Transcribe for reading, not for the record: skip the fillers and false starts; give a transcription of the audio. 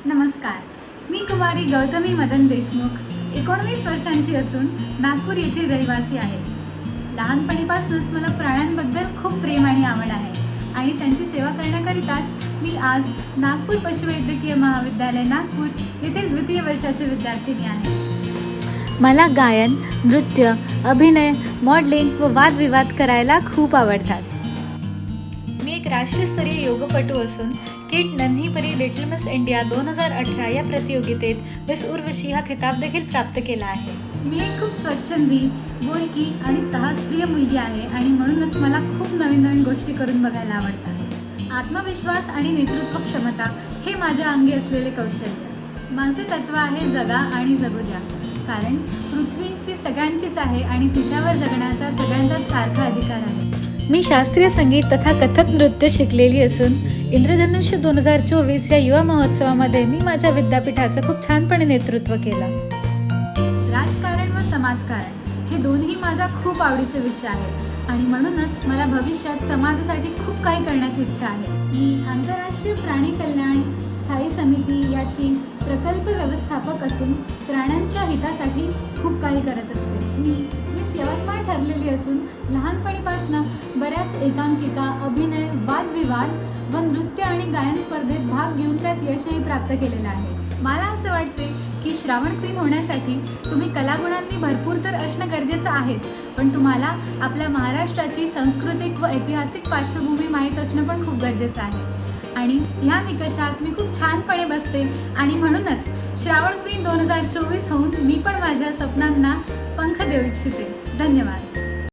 नमस्कार. मी कुमारी गौतमी मदन देशमुख 19 वर्षांची असून नागपूर येथील रहिवासी आहे. लहानपणीपासूनच मला प्राण्यांबद्दल खूप प्रेम आणि आवड आहे आणि त्यांची सेवा करण्याकरिताच मी आज नागपूर पशुवैद्यकीय महाविद्यालय नागपूर येथील द्वितीय वर्षाचे विद्यार्थिनी आहे. मला गायन, नृत्य, अभिनय, मॉडेलिंग व वादविवाद करायला खूप आवडतात. मी एक राष्ट्रस्तरीय योगपटू असून किट नन्ही परी लिटल मिस इंडिया 2018 या प्रतियोगितेत मिस उर्वशी हा खिताब देखील प्राप्त केला आहे. मी एक खूप स्वच्छंदी, बोलकी आणि साहसप्रिय मुलगी आहे आणि म्हणूनच मला खूप नवीन नवीन गोष्टी करून बघायला आवडतात. आत्मविश्वास आणि नेतृत्व क्षमता हे माझ्या अंगी असलेले कौशल्य. माझे तत्त्व आहे जगा आणि जगू द्या, कारण पृथ्वी ही सगळ्यांचीच आहे आणि तिच्यावर जगण्याचा सगळ्यांचाच सारखा अधिकार आहे. मी शास्त्रीय संगीत तथा कथक नृत्य शिकलेली असून इंद्रधनुष्य 2024 या युवा महोत्सवामध्ये मी माझ्या विद्यापीठाचं खूप छानपणे नेतृत्व केलं. राजकारण व समाजकारण हे दोन्ही माझ्या खूप आवडीचे विषय आहेत आणि म्हणूनच मला भविष्यात समाजासाठी खूप काही करण्याची इच्छा आहे. मी आंतरराष्ट्रीय प्राणी कल्याण स्थायी समिती याची प्रकल्प व्यवस्थापक असून प्राण्यांच्या हितासाठी खूप काही करत असते. मी यवतमाळ ठरलेली असून लहानपणीपासून बऱ्याच एकांकिका, अभिनय, वादविवाद व नृत्य आणि गायन स्पर्धेत भाग घेऊन त्यात यशही प्राप्त केलेलं आहे. मला असं वाटते की श्रावण क्वीन होण्यासाठी तुम्ही कलागुणांनी भरपूर तर असणं गरजेचं आहेच, पण तुम्हाला आपल्या महाराष्ट्राची सांस्कृतिक व ऐतिहासिक पार्श्वभूमी माहीत असणं पण खूप गरजेचं आहे. आणि ह्या निकषात मी खूप छानपणे बसते आणि म्हणूनच श्रावण क्वीन 2024 होऊन मी पण माझ्या स्वप्नांना पंख देऊ इच्छिते. धन्यवाद.